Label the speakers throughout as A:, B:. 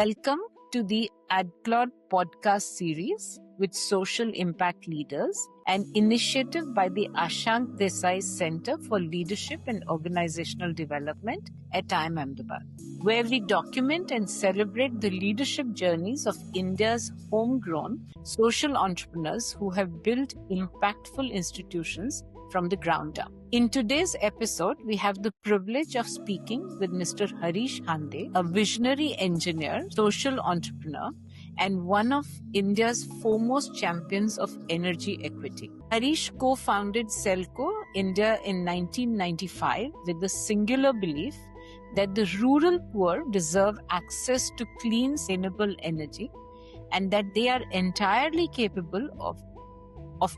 A: Welcome to the ADCLOD podcast series with social impact leaders, an initiative by the Ashank Desai Centre for Leadership and Organisational Development at IIM Ahmedabad, where we document and celebrate the leadership journeys of India's homegrown social entrepreneurs who have built impactful institutions from the ground up. In today's episode, we have the privilege of speaking with Mr. Harish Hande, a visionary engineer, social entrepreneur, and one of India's foremost champions of energy equity. Harish co-founded SELCO India in 1995 with the singular belief that the rural poor deserve access to clean, sustainable energy and that they are entirely capable of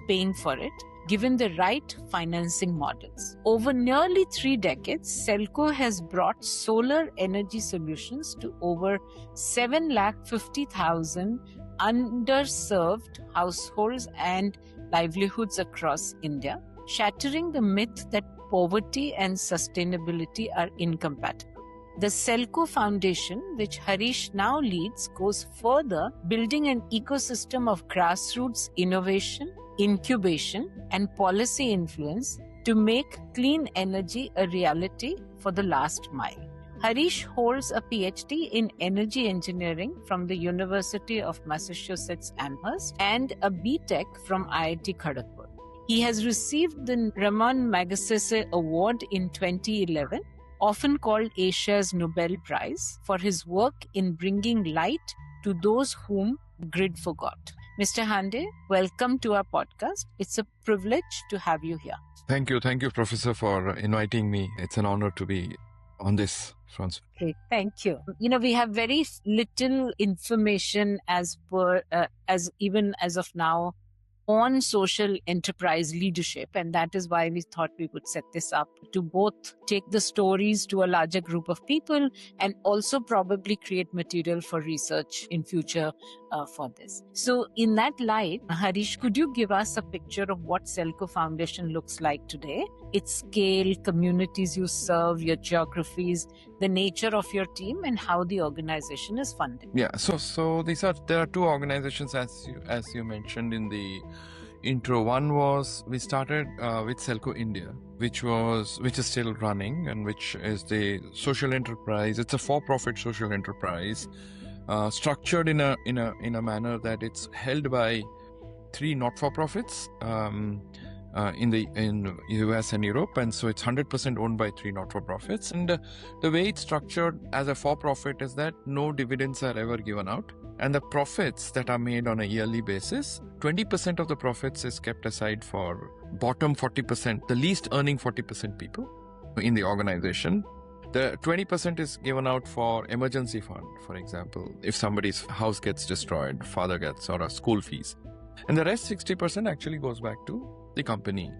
A: paying for it, given the right financing models. Over nearly 3 decades, SELCO has brought solar energy solutions to over 750,000 underserved households and livelihoods across India, shattering the myth that poverty and sustainability are incompatible. The SELCO Foundation, which Harish now leads, goes further, building an ecosystem of grassroots innovation, incubation, and policy influence to make clean energy a reality for the last mile. Harish holds a PhD in energy engineering from the University of Massachusetts Amherst and a BTech from IIT Kharagpur. He has received the Ramon Magsaysay Award in 2011, often called Asia's Nobel Prize, for his work in bringing light to those whom the grid forgot. Mr. Hande, welcome to our podcast. It's a privilege to have you here.
B: Thank you, Professor, for inviting me. It's an honor to be on this front.
A: Great, thank you. We have very little information as of now on social enterprise leadership, and that is why we thought we would set this up to both take the stories to a larger group of people and also probably create material for research in future for this. So in that light, Harish, could you give us a picture of what SELCO Foundation looks like today? Its scale, communities you serve, your geographies, the nature of your team, and how the organization is funded.
B: Yeah, so there are 2 organizations as you mentioned in the intro. One was we started with SELCO India, which is still running and which is the social enterprise. It's a for-profit social enterprise structured in a manner that it's held by 3 not-for-profits in the US and Europe, and so it's 100% owned by 3 not-for-profits. And the way it's structured as a for-profit is that no dividends are ever given out, and the profits that are made on a yearly basis, 20% of the profits is kept aside for bottom 40%, the least earning 40% people in the organization. The 20% is given out for emergency fund, for example, if somebody's house gets destroyed, father gets, or a school fees. And the rest 60% actually goes back to the company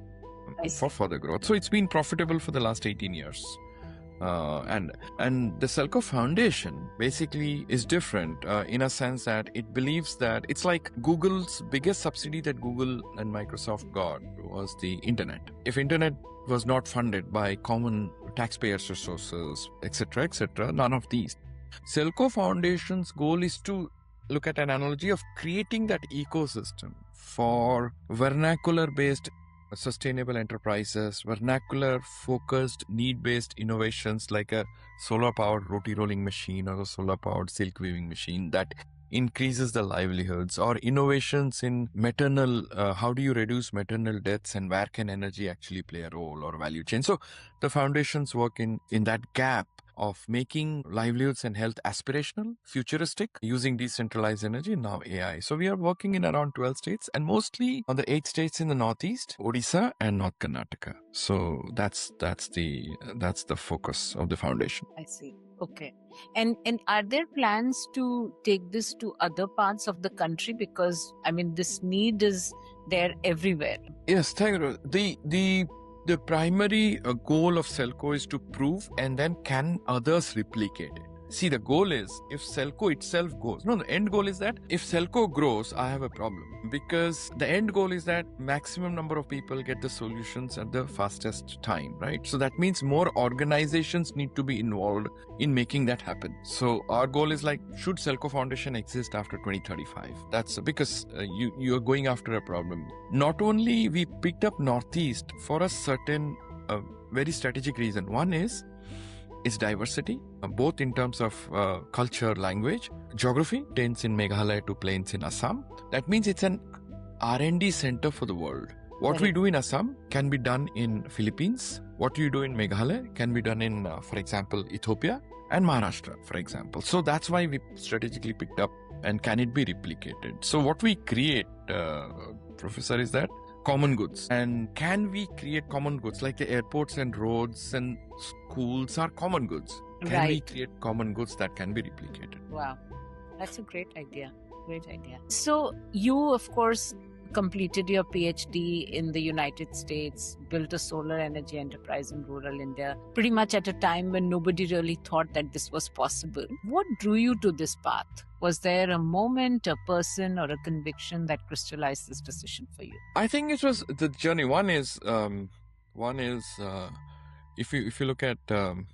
B: for further growth. So it's been profitable for the last 18 years. And the SELCO Foundation basically is different in a sense that it believes that it's like Google's biggest subsidy that Google and Microsoft got was the internet. If internet was not funded by common taxpayers' resources, etc., none of these. SELCO Foundation's goal is to look at an analogy of creating that ecosystem for vernacular-based sustainable enterprises, vernacular-focused, need-based innovations like a solar-powered roti rolling machine or a solar-powered silk weaving machine that increases the livelihoods, or innovations in maternal, how do you reduce maternal deaths and where can energy actually play a role, or value chain. So the foundations work in that gap of making livelihoods and health aspirational, futuristic, using decentralized energy, now AI. So we are working in around 12 states and mostly on the 8 states in the Northeast, Odisha and North Karnataka. So that's the focus of the foundation.
A: I see. Okay. And are there plans to take this to other parts of the country? Because, this need is there everywhere.
B: Yes, thank you. The primary goal of SELCO is to prove, and then can others replicate it? See, the goal is if SELCO itself grows. No, the end goal is that if SELCO grows, I have a problem. Because the end goal is that maximum number of people get the solutions at the fastest time, right? So that means more organizations need to be involved in making that happen. So our goal is like, should SELCO Foundation exist after 2035? That's because you're going after a problem. Not only we picked up Northeast for a certain very strategic reason. One is its diversity, both in terms of culture, language, geography, plains in Meghalaya to plains in Assam. That means it's an R&D center for the world. What we do in Assam can be done in Philippines. What you do in Meghalaya can be done in, for example, Ethiopia and Maharashtra, for example. So that's why we strategically picked up, and can it be replicated? So what we create, Professor, is that common goods. And can we create common goods like the airports and roads and schools are common goods? Can we create common goods that can be replicated?
A: Wow, that's a great idea. Great idea. So you, of course, completed your PhD in the United States, built a solar energy enterprise in rural India, pretty much at a time when nobody really thought that this was possible. What drew you to this path? Was there a moment, a person, or a conviction that crystallized this decision for you?
B: I think it was the journey. One is if you look at the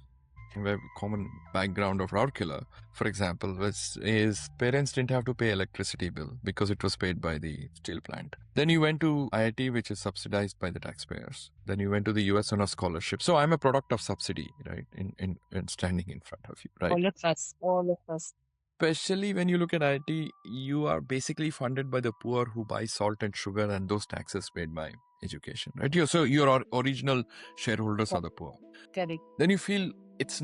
B: common background of Rourkela, for example, his parents didn't have to pay electricity bill because it was paid by the steel plant. Then you went to IIT, which is subsidized by the taxpayers. Then you went to the US on a scholarship. So I'm a product of subsidy, right? In standing in front of you, right?
A: All of us.
B: Especially when you look at IIT, you are basically funded by the poor who buy salt and sugar, and those taxes paid by education, right? So your original shareholders are the poor.
A: Correct.
B: Then you feel it's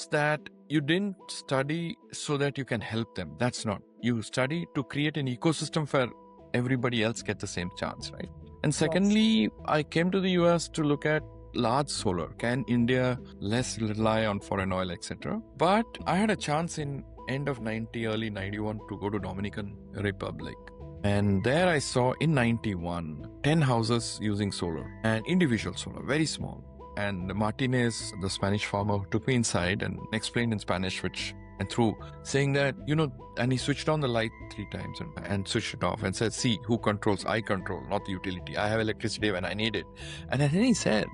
B: that you didn't study so that you can help them. That's not. You study to create an ecosystem where everybody else get the same chance, right? And secondly, I came to the US to look at large solar. Can India less rely on foreign oil, etc.? But I had a chance in end of 90, early 91 to go to Dominican Republic. And there I saw in 91, 10 houses using solar and individual solar, very small. And Martinez, the Spanish farmer, took me inside and explained in Spanish, and through saying that, and he switched on the light 3 times and switched it off and said, see, who controls? I control, not the utility. I have electricity when I need it. And then he said,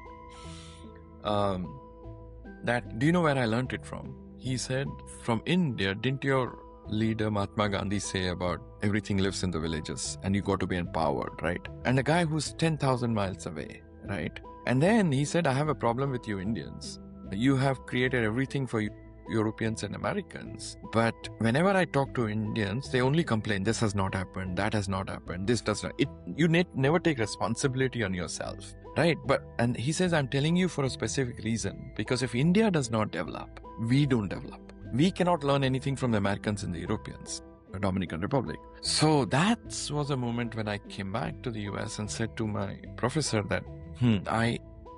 B: that, do you know where I learned it from? He said, from India, didn't your leader Mahatma Gandhi say about everything lives in the villages and you got to be empowered, right? And a guy who's 10,000 miles away, right? And then he said, I have a problem with you Indians. You have created everything for Europeans and Americans. But whenever I talk to Indians, they only complain, this has not happened, that has not happened, this does not. You never take responsibility on yourself, right? And he says, I'm telling you for a specific reason. Because if India does not develop, we don't develop. We cannot learn anything from the Americans and the Europeans, the Dominican Republic. So that was a moment when I came back to the US and said to my professor that,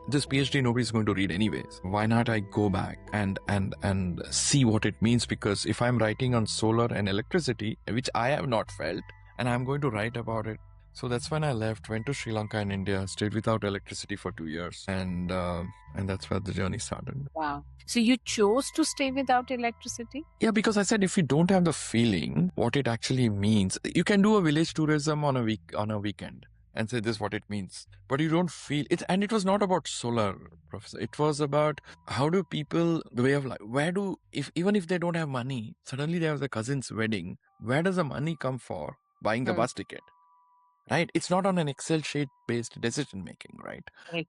B: this PhD nobody's going to read anyways. Why not I go back and see what it means? Because if I'm writing on solar and electricity, which I have not felt, and I'm going to write about it. So that's when I left, went to Sri Lanka and India, stayed without electricity for 2 years. And that's where the journey started.
A: Wow. So you chose to stay without electricity?
B: Yeah, because I said, if you don't have the feeling what it actually means, you can do a village tourism on a weekend and say this is what it means. But you don't feel it. And it was not about solar, Professor. It was about how do people, the way of life, even if they don't have money, suddenly they have the cousin's wedding. Where does the money come for buying the bus ticket? Right? It's not on an Excel sheet based decision making, right?
A: Right.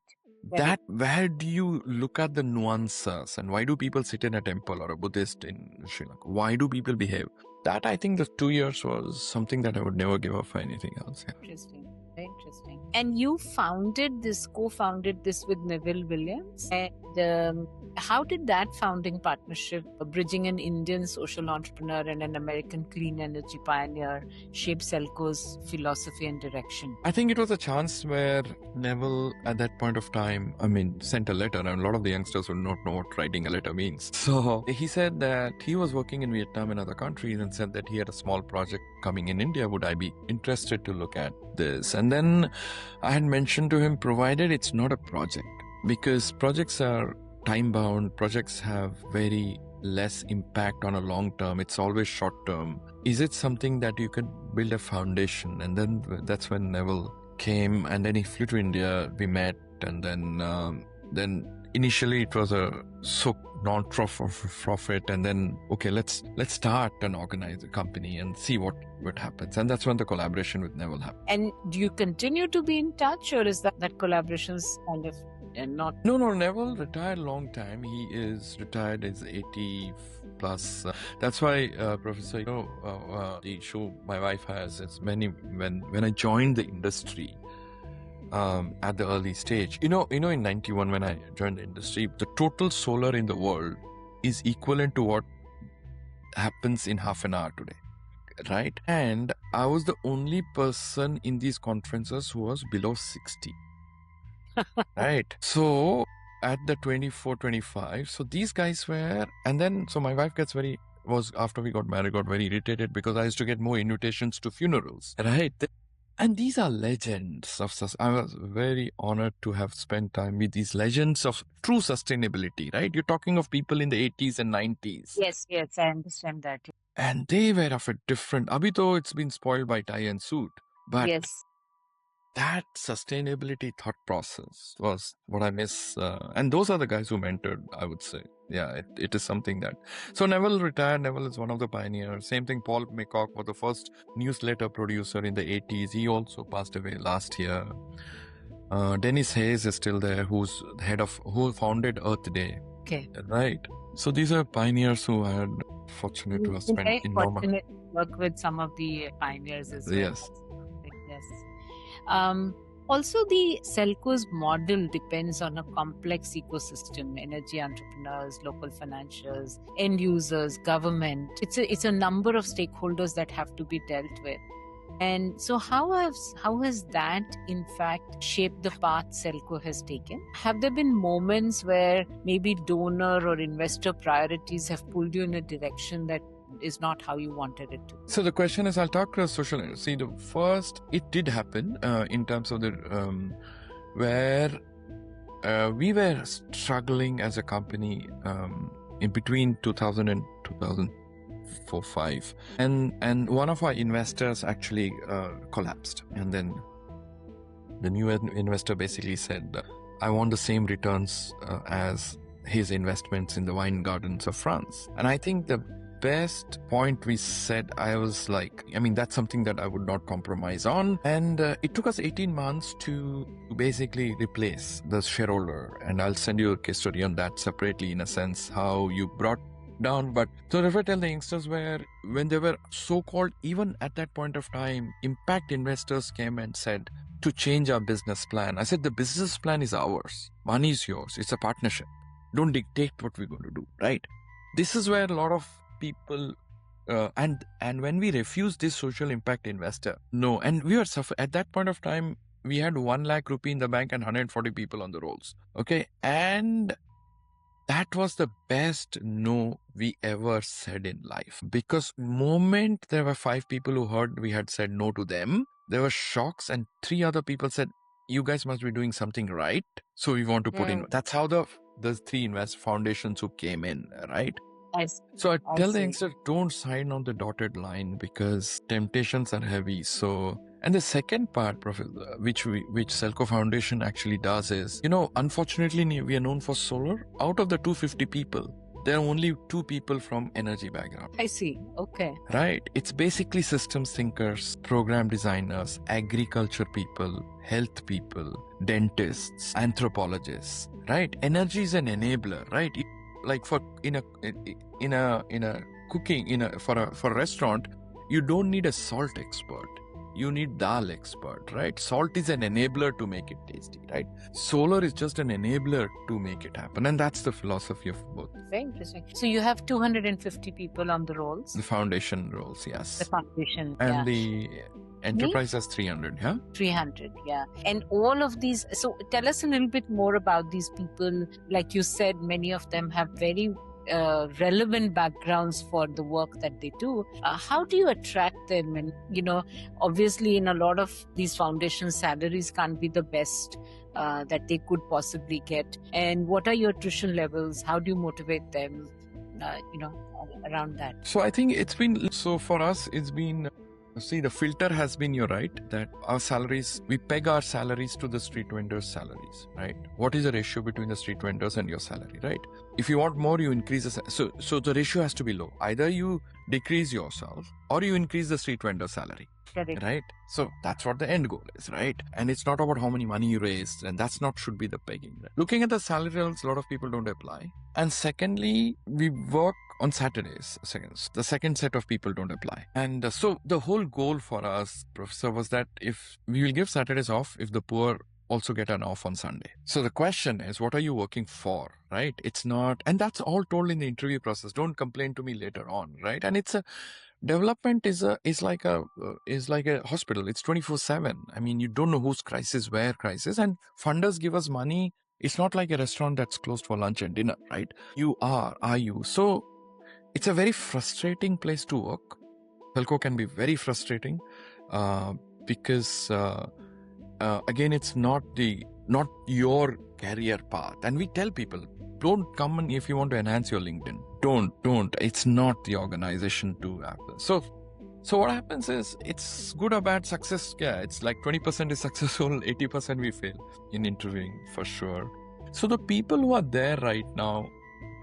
B: Where do you look at the nuances, and why do people sit in a temple or a Buddhist in Sri Lanka? Why do people behave? That, I think the 2 years was something that I would never give up for anything else. Yeah.
A: Interesting. Very interesting. And you co-founded this with Neville Williams. And how did that founding partnership, bridging an Indian social entrepreneur and an American clean energy pioneer, shape SELCO's philosophy and direction?
B: I think it was a chance where Neville, at that point of time, sent a letter, and a lot of the youngsters would not know what writing a letter means. So he said that he was working in Vietnam and other countries and said that he had a small project coming in India. Would I be interested to look at this? And then I had mentioned to him, provided it's not a project, because projects are time bound, projects have very less impact on a long term. It's always short term. Is it something that you could build a foundation? And then that's when Neville came, and then he flew to India. We met, and then initially it was a non-profit, and then okay, let's start and organize a company and see what happens. And that's when the collaboration with Neville happened.
A: And do you continue to be in touch, or is that collaboration's kind of not?
B: No, Neville retired a long time. He is retired, is 80 plus. That's why, Professor, the issue my wife has is when I joined the industry, at the early stage, in 91 when I joined the industry, the total solar in the world is equivalent to what happens in half an hour today, right? And I was the only person in these conferences who was below 60. Right. So at the 24, 25, so these guys were, and then, so my wife after we got married, got very irritated because I used to get more invitations to funerals, right? And these are legends of, I was very honored to have spent time with these legends of true sustainability, right? You're talking of people in the 80s and 90s.
A: Yes, I understand that.
B: And they were of a different, abhi it's been spoiled by tie and suit, but
A: yes,
B: that sustainability thought process was what I miss. And those are the guys who mentored, I would say. Yeah, it is something that... So Neville retired. Neville is one of the pioneers. Same thing, Paul Maycock was the first newsletter producer in the 80s. He also passed away last year. Dennis Hayes is still there, who founded Earth Day.
A: Okay.
B: Right. So these are pioneers who I had fortunate to have spent enormous...
A: fortunate to work with some of the pioneers as well.
B: Yes.
A: Yes. Also, the SELCO's model depends on a complex ecosystem: energy entrepreneurs, local financiers, end users, government. It's a number of stakeholders that have to be dealt with. And so how has that in fact shaped the path SELCO has taken? Have there been moments where maybe donor or investor priorities have pulled you in a direction that is not how you wanted it to?
B: So the question is, I'll talk to social. See, the first, it did happen in terms of the where we were struggling as a company in between 2000 and 2004-05, and one of our investors actually collapsed, and then the new investor basically said, "I want the same returns as his investments in the wine gardens of France." And I think the best point we said, I was like, that's something that I would not compromise on. And it took us 18 months to basically replace the shareholder. And I'll send you a case study on that separately, in a sense, how you brought down. But so if I tell the youngsters, when they were so-called, even at that point of time, impact investors came and said to change our business plan. I said, the business plan is ours. Money is yours. It's a partnership. Don't dictate what we're going to do, right? This is where a lot of people and when we refused this social impact investor, no, and we were at that point of time, we had 1 lakh rupee in the bank and 140 people on the rolls. Okay, and that was the best no we ever said in life, because moment there were 5 people who heard we had said no to them, there were shocks, and 3 other people said, you guys must be doing something right, so we want to put in. That's how the 3 foundations who came in, right? So I tell the youngsters, don't sign on the dotted line because temptations are heavy. So, and the second part, Professor, which SELCO Foundation actually does is, unfortunately, we are known for solar. Out of the 250 people, there are only 2 people from energy background.
A: I see. Okay.
B: Right. It's basically systems thinkers, program designers, agriculture people, health people, dentists, anthropologists, right? Energy is an enabler, right? Like for in a cooking for a restaurant, you don't need a salt expert, you need dal expert, right? Salt is an enabler to make it tasty, right? Solar is just an enabler to make it happen, and that's the philosophy of both.
A: Very interesting. So you have 250 people on the rolls.
B: The foundation rolls, yes.
A: The foundation,
B: and the enterprise has 300, yeah?
A: 300, yeah. And all of these, so tell us a little bit more about these people. Like you said, many of them have very relevant backgrounds for the work that they do. How do you attract them? And, obviously in a lot of these foundations, salaries can't be the best that they could possibly get. And what are your attrition levels? How do you motivate them? around that?
B: So I think it's been, so for us, it's been, see, the filter has been, you're right, that our salaries, we peg our salaries to the street vendors' salaries, right? What is the ratio between the street vendors and your salary, right? If you want more, you increase the, so the ratio has to be low. Either you decrease yourself or you increase the street vendor salary.
A: Correct.
B: Right? So that's what the end goal is, right? And it's not about how many money you raised, and that's not should be the pegging. Right? Looking at the salary levels, a lot of people don't apply. And secondly, we work on Saturdays. The second set of people don't apply. And so the whole goal for us, Professor, was that if we will give Saturdays off, if the poor also get an off on Sunday. So the question is, what are you working for, right? It's not, and that's all told in the interview process. Don't complain to me later on, right? And it's a, development is like a hospital. It's 24/7. I mean, you don't know whose crisis, where crisis, and funders give us money. It's not like a restaurant that's closed for lunch and dinner, right? Are you? So it's a very frustrating place to work. SELCO can be very frustrating because again, it's not your career path. And we tell people, don't come and if you want to enhance your LinkedIn, don't. It's not the organization to happen. So what happens is, it's good or bad success. Yeah, it's like 20% is successful, 80% we fail in interviewing for sure. So the people who are there right now,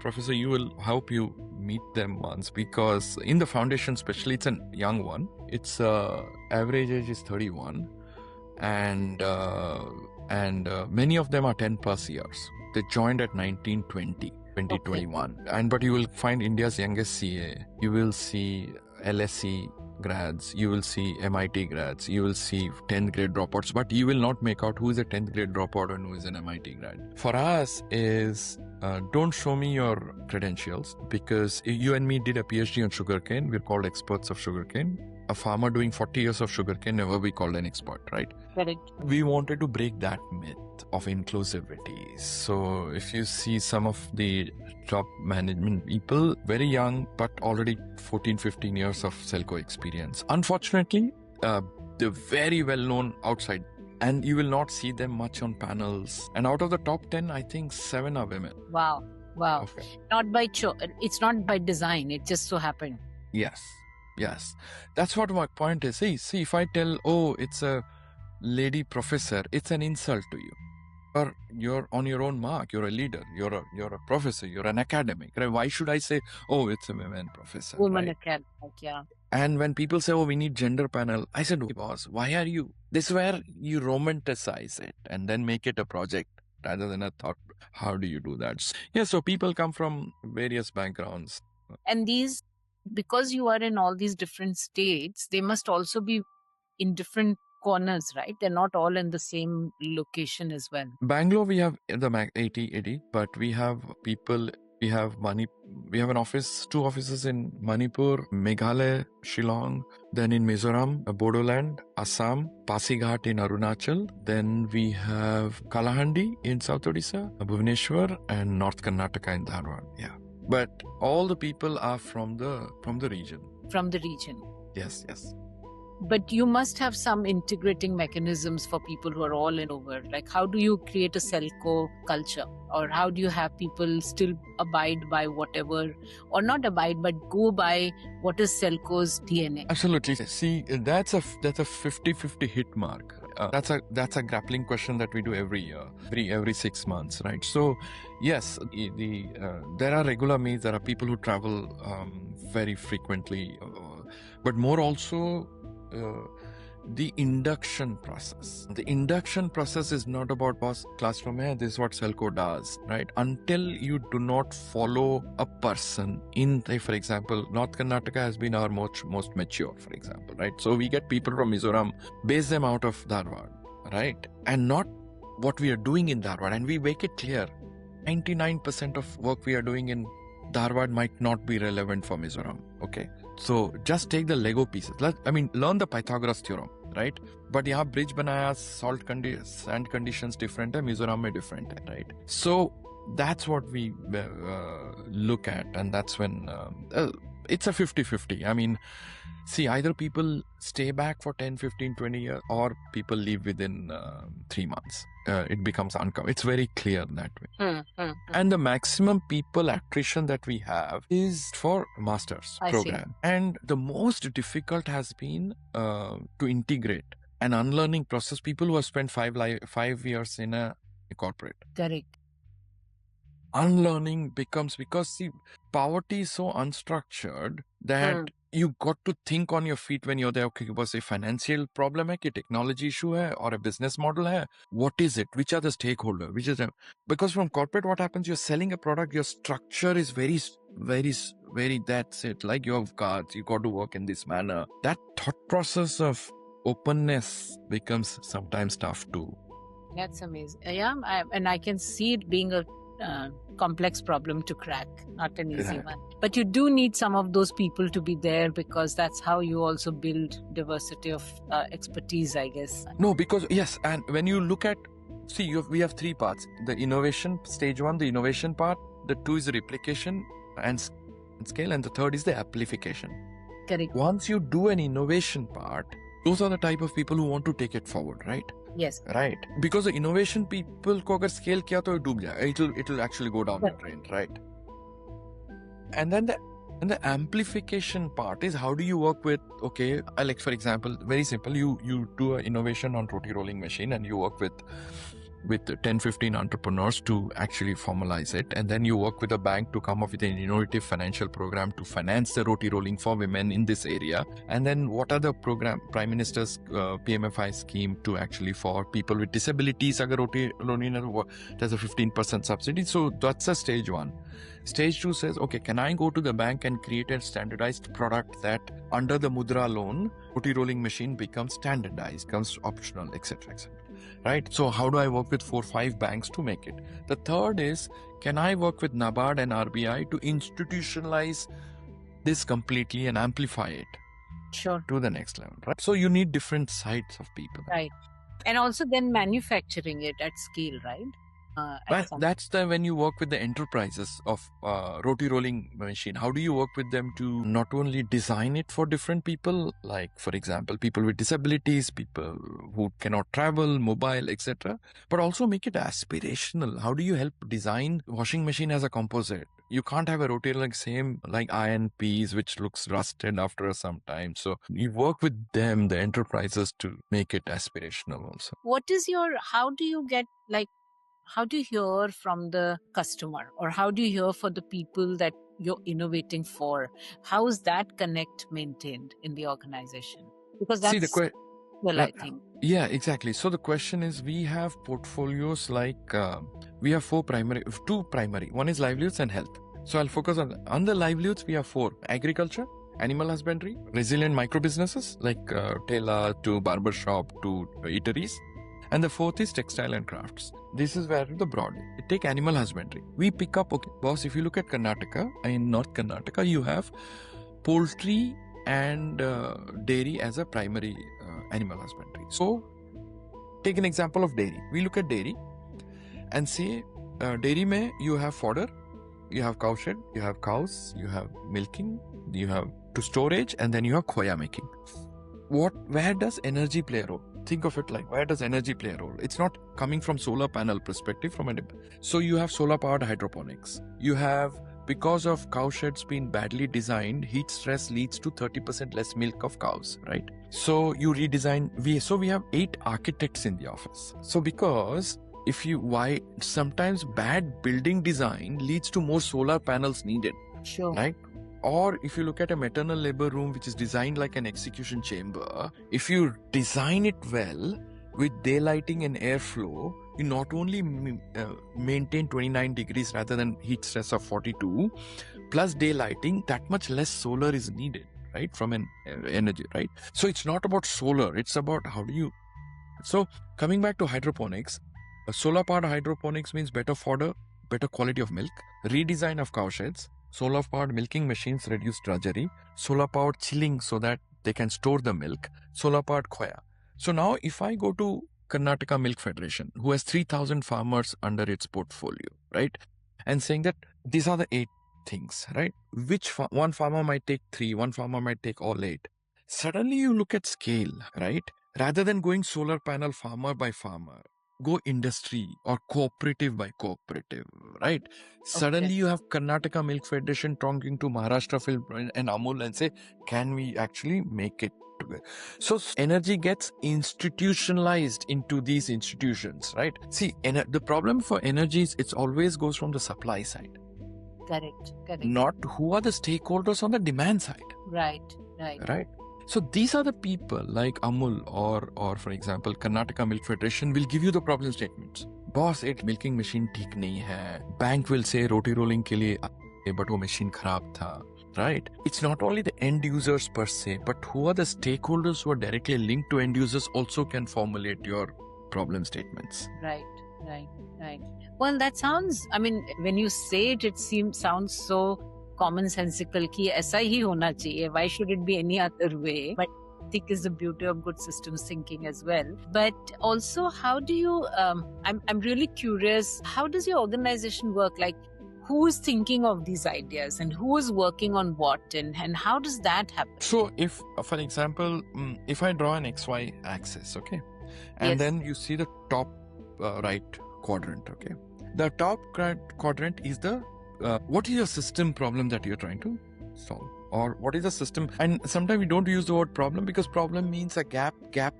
B: Professor, you will hope you meet them once, because in the foundation, especially, it's a young one. Its average age is 31, and many of them are 10 plus years. They joined at 1920. 2021. Okay. But you will find India's youngest CA. You will see LSE grads. You will see MIT grads. You will see 10th grade dropouts. But you will not make out who is a 10th grade dropout and who is an MIT grad. For us is, don't show me your credentials, because you and me did a PhD on sugarcane. We're called experts of sugarcane. A farmer doing 40 years of sugarcane never be called an expert, right?
A: Correct.
B: We wanted to break that myth of inclusivity. So if you see some of the top management people, very young, but already 14, 15 years of SELCO experience. Unfortunately, they're very well known outside, and you will not see them much on panels. And out of the top 10, I think 7 are women.
A: Wow. Okay. Not by it's not by design. It just so happened.
B: Yes. That's what my point is. See, if I tell, it's a lady professor, it's an insult to you. Or you're on your own mark. You're a leader. You're a professor. You're an academic. Right? Why should I say, it's a woman professor?
A: Woman
B: right?
A: academic, yeah.
B: And when people say, we need gender panel, I said, boss, why are you? This is where you romanticize it and then make it a project rather than a thought. How do you do that? Yeah, so people come from various backgrounds.
A: And these, because you are in all these different states, they must also be in different corners, right? They're not all in the same location as well.
B: Bangalore, we have the 80, but we have people, we have an office, 2 offices in Manipur, Meghalaya, Shillong, then in Mizoram, Bodoland, Assam, Pasighat in Arunachal, then we have Kalahandi in South Odisha, Bhubaneswar, and North Karnataka in Dharwad. Yeah. But all the people are from the region. From the region. Yes.
A: But you must have some integrating mechanisms for people who are all in over. Like, how do you create a SELCO culture? Or how do you have people still abide by whatever, or not abide, but go by what is SELCO's DNA?
B: Absolutely. See, that's a 50-50 hit mark. That's a grappling question that we do every year, every 6 months, right? So, yes, there are regular meets. There are people who travel very frequently, but more also the induction process. The induction process is not about classroom. This is what SELCO does, right? Until you do not follow a person in, for example, North Karnataka has been our most mature, for example, right? So we get people from Mizoram, base them out of Dharwad, right? And not what we are doing in Dharwad. And we make it clear, 99% of work we are doing in Dharwad might not be relevant for Mizoram, okay? So just take the Lego pieces. Learn the Pythagoras theorem, right? But यहाँ bridge बनाया, sand conditions different है, Mizoram में different है, right? So that's what we look at, and that's when it's a 50-50. See, either people stay back for 10, 15, 20 years, or people leave within 3 months. it becomes uncommon. It's very clear that way. And the maximum people attrition that we have is for master's program. And the most difficult has been to integrate an unlearning process. People who have spent 5 years in a corporate.
A: Correct.
B: Unlearning becomes, because see, poverty is so unstructured that you got to think on your feet when you're there. Okay, was a financial problem hai, ki technology issue hai, or a business model hai? What is it? Which are the stakeholder? Because from corporate, what happens? You're selling a product. Your structure is very, that's it. Like you have cards, you got to work in this manner. That thought process of openness becomes sometimes tough too.
A: That's amazing. Yeah, and I can see it being a complex problem to crack, not an easy one. But you do need some of those people to be there, because that's how you also build diversity of expertise, I guess.
B: No, because yes, and when you look at, see, we have 3 parts: the innovation stage 1, the innovation part; the 2 is the replication and scale, and the 3rd is the amplification.
A: Correct.
B: Once you do an innovation part, those are the type of people who want to take it forward, right?
A: Yes.
B: Right. Because the innovation people ko agar scale kiya to doob jayega. It'll actually go down the drain, right? And then the amplification part is, how do you work with, okay, like for example, very simple, you do an innovation on roti rolling machine and you work with 10-15 entrepreneurs to actually formalize it, and then you work with a bank to come up with an innovative financial program to finance the roti rolling for women in this area. And then what are the Prime Minister's PMFI scheme to actually for people with disabilities? Agar roti rolling, there's a 15% subsidy. So that's a stage 1. Stage 2 says, okay, can I go to the bank and create a standardized product that under the Mudra loan, roti rolling machine becomes standardized, becomes optional, etc., etc. Right? So how do I work with 4-5 banks to make it? The 3rd is, can I work with NABARD and RBI to institutionalize this completely and amplify it to the next level, right? So you need different sides of people.
A: Right. And also then manufacturing it at scale, right?
B: That's when you work with the enterprises of roti rolling machine. How do you work with them to not only design it for different people, like for example, people with disabilities, people who cannot travel, mobile, etc., but also make it aspirational? How do you help design washing machine as a composite? You can't have a roti like same like iron piece which looks rusted after some time. So you work with them, the enterprises, to make it aspirational also.
A: How do you hear from the customer, or how do you hear for the people that you're innovating for? How is that connect maintained in the organization? Because that's I think.
B: Yeah, exactly. So the question is, we have portfolios like, we have 2 primary. One is livelihoods and health. So I'll focus on the livelihoods. We have 4: agriculture, animal husbandry, resilient micro businesses like tailor to barber shop to eateries. And the 4th is textile and crafts. This is where the broad. Take animal husbandry. We pick up, okay, boss, if you look at Karnataka, in North Karnataka, you have poultry and dairy as a primary animal husbandry. So, take an example of dairy. We look at dairy and say, dairy mein you have fodder, you have cow shed, you have cows, you have milking, you have to storage, and then you have khoya making. Where does energy play a role? Think of it like, where does energy play a role? It's not coming from solar panel perspective. So you have solar powered hydroponics. You have, because of cow sheds being badly designed, heat stress leads to 30% less milk of cows, right? So you redesign. We have 8 architects in the office. So because sometimes bad building design leads to more solar panels needed.
A: Sure.
B: Right? Or if you look at a maternal labor room, which is designed like an execution chamber, if you design it well with daylighting and airflow, you not only maintain 29 degrees rather than heat stress of 42, plus daylighting, that much less solar is needed, right? From an energy, right? So it's not about solar, it's about So coming back to hydroponics, solar powered hydroponics means better fodder, better quality of milk, redesign of cow sheds, solar powered milking machines reduce drudgery, solar powered chilling so that they can store the milk, solar powered khoya. So now if I go to Karnataka Milk Federation, who has 3,000 farmers under its portfolio, right? And saying that these are the 8 things, right? Which one farmer might take 3, one farmer might take all 8. Suddenly you look at scale, right? Rather than going solar panel farmer by farmer, go industry or cooperative by cooperative, right? Suddenly you have Karnataka Milk Federation talking to Maharashtra Film and Amul and say, can we actually make it together? So energy gets institutionalized into these institutions, right? See, the problem for energy is it always goes from the supply side.
A: Correct.
B: Not who are the stakeholders on the demand side.
A: Right.
B: So these are the people like Amul or for example Karnataka Milk Federation will give you the problem statements. Boss, it milking machine ठीक नहीं है. Bank will say roti rolling के लिए but वो machine खराब था. Right? It's not only the end users per se, but who are the stakeholders who are directly linked to end users also can formulate your problem statements.
A: Right. Well, that sounds, I mean, when you say it, sounds so commonsensical कि ऐसा ही होना चाहिए. Why should it be any other way? But I think is the beauty of good systems thinking as well. But also, how do you, I'm really curious, how does your organization work? Like, who is thinking of these ideas and who is working on what and how does that happen?
B: So if, for example, if I draw an XY axis, okay, and then you see the top right quadrant, okay, the top quadrant is the what is your system problem that you're trying to solve, or what is the system? And sometimes we don't use the word problem because problem means a gap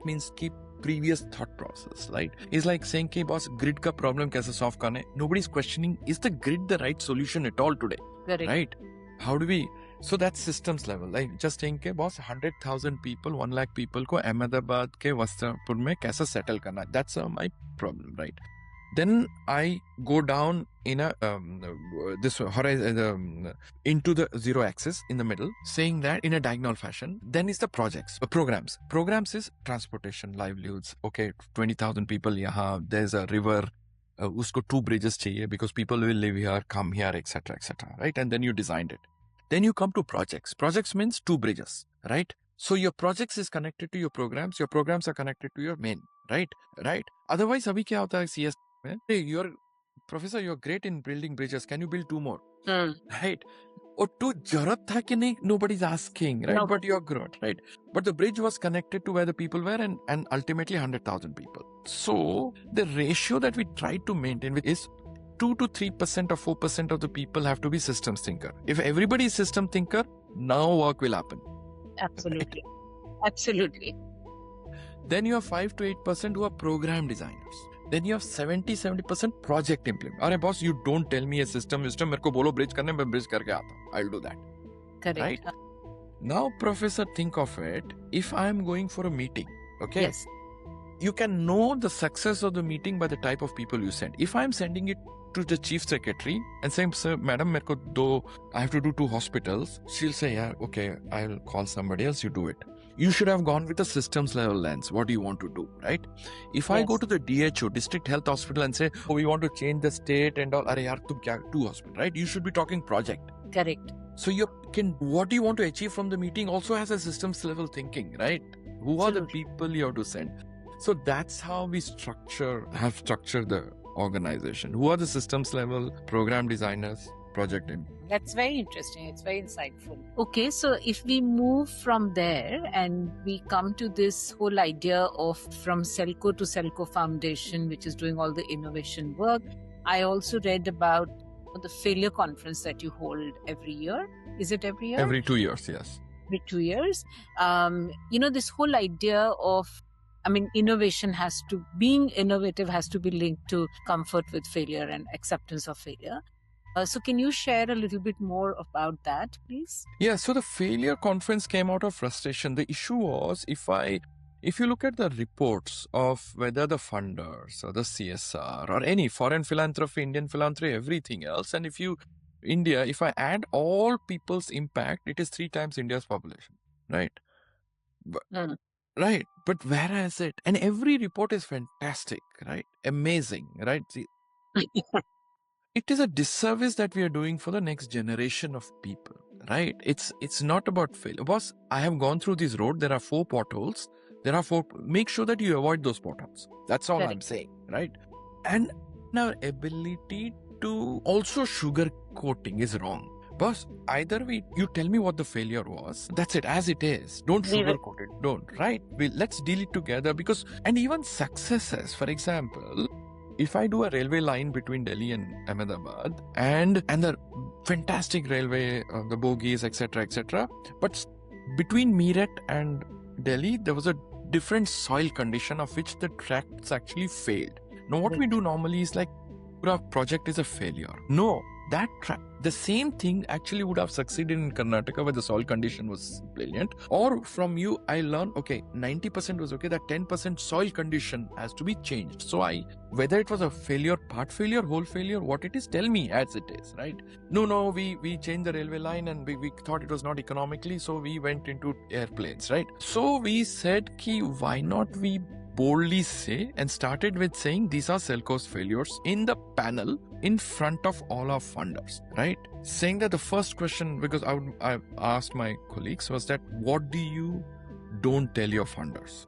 B: means keep previous thought process, right? It's like saying, "Hey boss, grid ka problem kaise solve karna hai?" Nobody's questioning, is the grid the right solution at all today?
A: Correct.
B: Right? How do we? So that's systems level. Like just saying, "Hey boss, 100,000 people, 1 lakh people ko Ahmedabad ke Vastrapur mein kaise settle karna hai?" That's my problem, right? Then I go down in a this horizon into the zero axis in the middle, saying that in a diagonal fashion. Then is the projects, programs. Programs is transportation, livelihoods. Okay, 20,000 people. Yahan there's a river. Usko 2 bridges chahiye because people will live here, come here, etc., etc. Right? And then you designed it. Then you come to projects. Projects means 2 bridges, right? So your projects is connected to your programs. Your programs are connected to your main, right? Otherwise, abhi kya hota hai CS? Hey, Professor, you're great in building bridges. Can you build 2 more? Right? Or 2 jarat tha ki nahi? Nobody's asking, right? No. But you're good, right? But the bridge was connected to where the people were and ultimately 100,000 people. So the ratio that we try to maintain is 2 to 3% or 4% of the people have to be systems thinker. If everybody is system thinker, now work will happen.
A: Absolutely. Absolutely.
B: Then you have 5 to 8% who are program designers. Then you have 70% project implement. Arey boss, you don't tell me a system. Mereko bolo bridge karne, main bridge karke aata hu. I'll do that.
A: Correct.
B: Right? Now, Professor, think of it. If I'm going for a meeting, okay?
A: Yes.
B: You can know the success of the meeting by the type of people you send. If I'm sending it to the chief secretary and saying, "Sir, madam, I have to do 2 hospitals," she'll say, "Yeah, okay, I'll call somebody else, you do it." You should have gone with the systems level lens. What do you want to do, right? If I go to the DHO, district health hospital, and say, "Oh, we want to change the state and all," "Arey yaar, tum kya 2 hospital," right? You should be talking project.
A: Correct.
B: So what do you want to achieve from the meeting also has a systems level thinking, right? Who are the people you have to send? So that's how we have structured the organization. Who are the systems level program designers, project in?
A: That's very interesting. It's very insightful. Okay, so if we move from there and we come to this whole idea of from SELCO to SELCO Foundation, which is doing all the innovation work, I also read about the failure conference that you hold every year. Is it every year?
B: Every 2 years, yes.
A: Every 2 years. This whole idea of being innovative has to be linked to comfort with failure and acceptance of failure. So can you share a little bit more about that, please?
B: Yeah, so the failure conference came out of frustration. The issue was, if you look at the reports of whether the funders or the CSR or any foreign philanthropy, Indian philanthropy, everything else, and if I add all people's impact, it is 3 times India's population, right? Right, but where is it? And every report is fantastic, right? Amazing, right? See, it is a disservice that we are doing for the next generation of people, right? It's not about failure. Boss, I have gone through this road. There are 4 potholes. Make sure that you avoid those potholes. That's all I'm saying, right? And our ability to also sugarcoating is wrong. boss, either you tell me what the failure was, that's it, as it is. Don't sugarcoat it. Don't, right? Let's deal it together and even successes, for example, if I do a railway line between Delhi and Ahmedabad and the fantastic railway, the bogies, etc., but between Meerut and Delhi, there was a different soil condition of which the tracks actually failed. Now, what we do normally is like, our project is a failure. No, the same thing actually would have succeeded in Karnataka where the soil condition was brilliant. Or from you, I learned, okay, 90% was okay, that 10% soil condition has to be changed. So whether it was a failure, part failure, whole failure, what it is, tell me as it is, right? No, we changed the railway line and we thought it was not economically, so we went into airplanes, right? So we said, why not we boldly say, and started with saying these are SELCO's failures in the panel in front of all our funders, right? Saying that the first question, because I asked my colleagues, was that what do you don't tell your funders,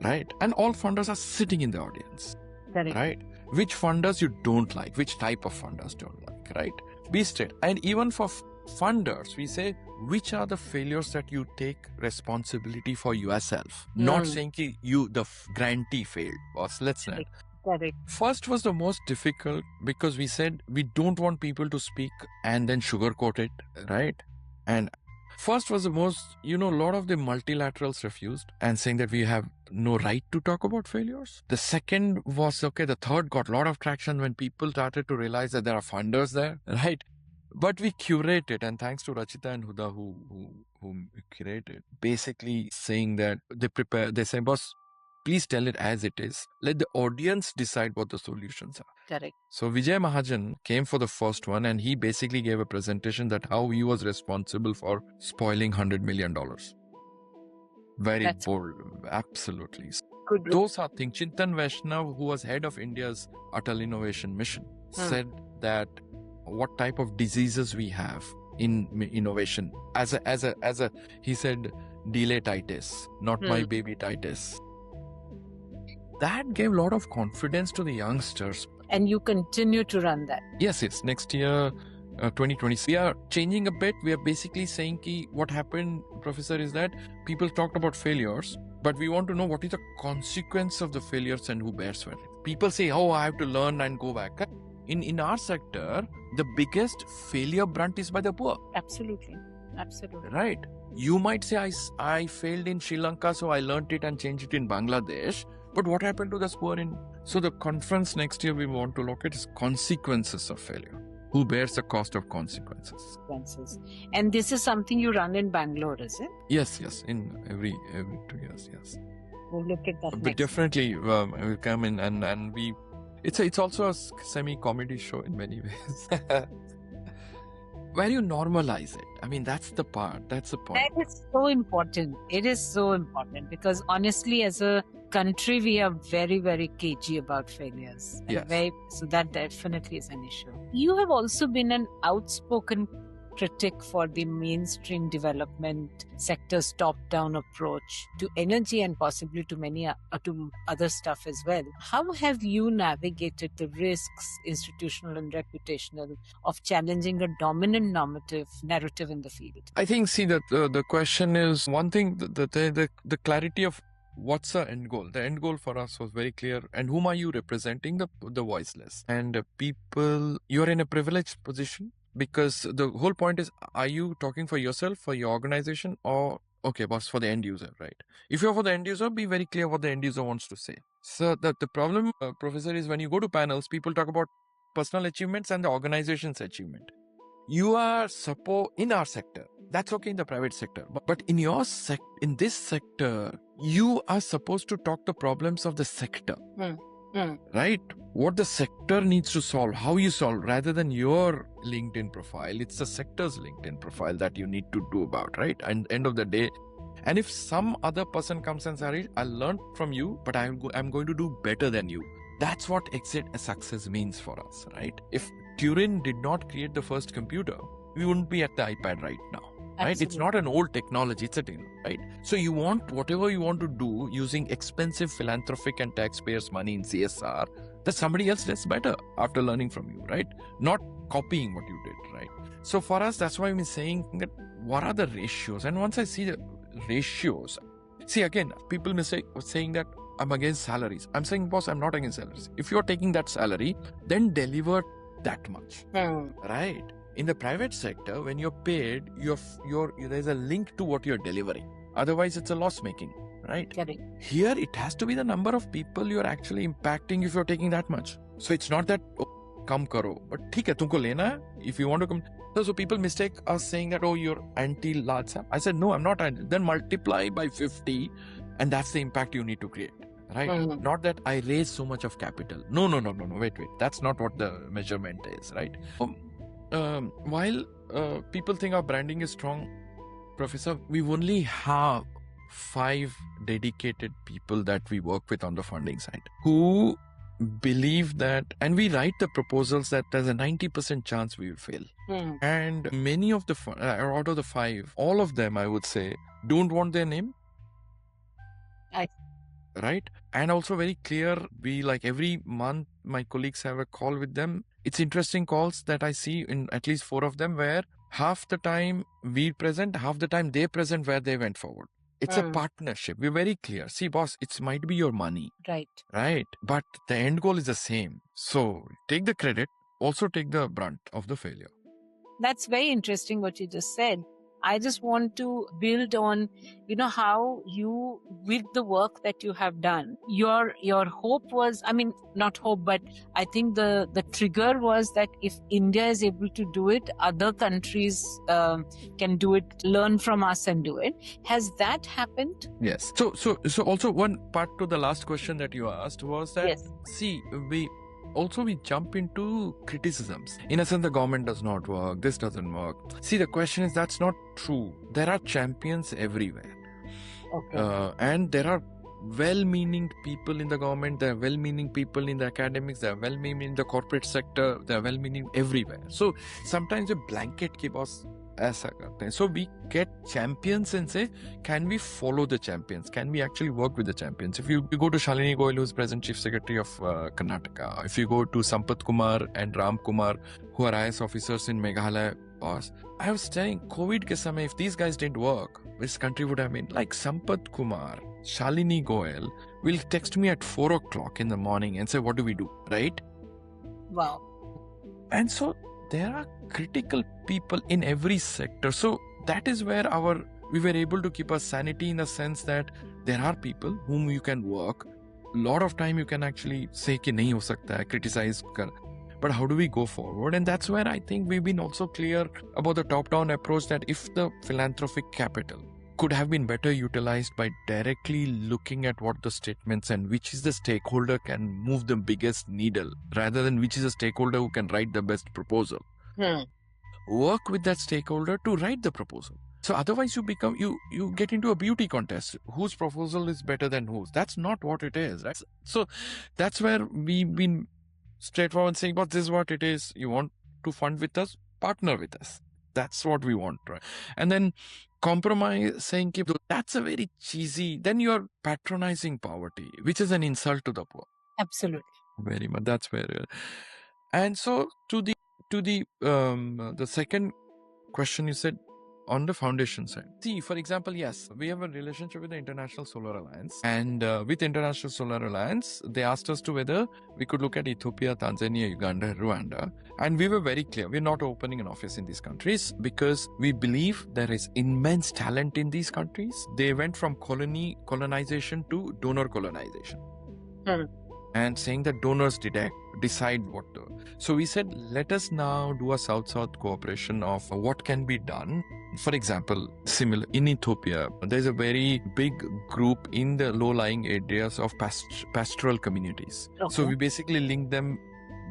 B: right? And all funders are sitting in the audience, right? Which funders you don't like, which type of funders don't like, right? Be straight. And even for funders, we say, which are the failures that you take responsibility for yourself? Not saying the grantee failed, boss. Let's not. First was the most difficult because we said we don't want people to speak and then sugarcoat it, right? And first was the most, a lot of the multilaterals refused and saying that we have no right to talk about failures. The second was, okay, the third got a lot of traction when people started to realize that there are funders there, right? But we curated, and thanks to Rachita and Huda who curated, basically saying that they say, boss, please tell it as it is. Let the audience decide what the solutions are.
A: Correct.
B: So Vijay Mahajan came for the first one and he basically gave a presentation that how he was responsible for spoiling $100 million. That's bold. Absolutely.
A: Good.
B: Those are things. Chintan Vaishnav, who was head of India's Atal Innovation Mission, said that what type of diseases we have in innovation. He said, delay-titis, not my baby-titis. That gave a lot of confidence to the youngsters.
A: And you continue to run that?
B: Yes. Next year, 2020, we are changing a bit. We are basically saying what happened, Professor, is that people talked about failures, but we want to know what is the consequence of the failures and who bears for it. People say, I have to learn and go back. In our sector, the biggest failure brunt is by the poor.
A: Absolutely.
B: Right. You might say, I failed in Sri Lanka, so I learned it and changed it in Bangladesh. But what happened to the poor So the conference next year we want to look at is consequences of failure. Who bears the cost of consequences?
A: And this is something you run in Bangalore, is it?
B: Yes. In every 2 years, yes.
A: We'll look at that.
B: But definitely, we'll come in and we. It's also a semi-comedy show in many ways. Where you normalize it. I mean, that's the part. That's the point.
A: That is so important. It is so important because honestly, as a country, we are very, very cagey about failures.
B: Yes.
A: So that definitely is an issue. You have also been an outspoken critic for the mainstream development sector's top-down approach to energy and possibly to many to other stuff as well. How have you navigated the risks, institutional and reputational, of challenging a dominant narrative in the field?
B: I think, that the question is one thing, the clarity of what's the end goal? The end goal for us was very clear. And whom are you representing? The voiceless. And people, you're in a privileged position. Because the whole point is, are you talking for yourself, for your organization, or, okay, boss, for the end user, right? If you're for the end user, be very clear what the end user wants to say. So the problem, Professor, is when you go to panels, people talk about personal achievements and the organization's achievement. You are in our sector. That's okay in the private sector. But in in this sector, you are supposed to talk the problems of the sector. Right? What the sector needs to solve, how you solve, rather than your LinkedIn profile. It's the sector's LinkedIn profile that you need to do about, right? And end of the day, and if some other person comes and says, Harish, I learned from you, but I'm going to do better than you. That's what exit success means for us, right? If Turing did not create the first computer, we wouldn't be at the iPad right now. right? It's
A: Absolutely.
B: not an old technology, it's a technology, right? So you want whatever you want to do using expensive philanthropic and taxpayers' money in CSR, that somebody else does better after learning from you, right? Not copying what you did, right? So for us, that's why I'm saying that what are the ratios? And once I see the ratios, see again, people mistake saying that I'm against salaries. I'm saying, boss, I'm not against salaries. If you're taking that salary, then deliver that much, right? In the private sector, when you're paid, there's a link to what you're delivering. Otherwise, it's a loss making, right?
A: Correct.
B: Here, it has to be the number of people you're actually impacting if you're taking that much. So it's not that, oh, come karo, but theek hai, tumko lena hai, if you want to come. So people mistake us saying that, oh, you're anti-large SAP. I said, no, I'm not anti. Then multiply by 50, and that's the impact you need to create. Right? Not that I raise so much of capital. No. Wait. That's not what the measurement is, right? While people think our branding is strong, Professor, we only have 5 dedicated people that we work with on the funding side who believe that, and we write the proposals that there's a 90% chance we will fail. And many of the, out of the 5, all of them, I would say, don't want their name. Right? And also very clear, we like every month, my colleagues have a call with them. It's interesting calls that I see in at least 4 of them where half the time we present, half the time they present where they went forward. It's a partnership. We're very clear. See, boss, it might be your money. Right. But the end goal is the same. So take the credit, also take the brunt of the failure.
A: That's very interesting what you just said. I just want to build on, how you, with the work that you have done, your hope was, not hope, but I think the trigger was that if India is able to do it, other countries can do it, learn from us and do it. Has that happened?
B: Yes. So also one part to the last question that you asked was that,
A: yes.
B: See, we jump into criticisms. In a sense, the government does not work, this doesn't work. See, the question is, that's not true. There are champions everywhere.
A: Okay.
B: And there are well-meaning people in the government, there are well-meaning people in the academics, there are well-meaning in the corporate sector, there are well-meaning everywhere. So sometimes a blanket ke boss aisa karte hain. So we get champions and say, can we follow the champions? Can we actually work with the champions? If you go to Shalini Goyal, who's present Chief Secretary of Karnataka, if you go to Sampath Kumar and Ram Kumar, who are IS officers in Meghalaya, I was saying, COVID ke samay, if these guys didn't work, this country would have been like Sampath Kumar, Shalini Goyal will text me at 4 o'clock in the morning and say, what do we do? Right?
A: Wow.
B: And so there are critical people in every sector. So that is where we were able to keep our sanity, in the sense that there are people whom you can work. A lot of time you can actually say ki nahi ho sakta hai, criticize. But how do we go forward? And that's where I think we've been also clear about the top-down approach, that if the philanthropic capital could have been better utilized by directly looking at what the statements and which is the stakeholder can move the biggest needle, rather than which is a stakeholder who can write the best proposal. Work with that stakeholder to write the proposal. So otherwise you get into a beauty contest. Whose proposal is better than whose? That's not what it is, right? So that's where we've been straightforward saying, but this is what it is. You want to fund with us, partner with us. That's what we want, right? And then compromise, saying that's a very cheesy, then you're patronizing poverty, which is an insult to the poor.
A: Absolutely.
B: Very much. That's where. And so to the second question you said, on the foundation side. See, for example, yes, we have a relationship with the International Solar Alliance. And with International Solar Alliance, they asked us to whether we could look at Ethiopia, Tanzania, Uganda, Rwanda. And we were very clear, we're not opening an office in these countries because we believe there is immense talent in these countries. They went from colonization to donor colonization. And saying that donors decide what to. So we said, let us now do a South-South cooperation of what can be done. For example, similar in Ethiopia, there's a very big group in the low-lying areas of pastoral communities. Okay. So we basically link them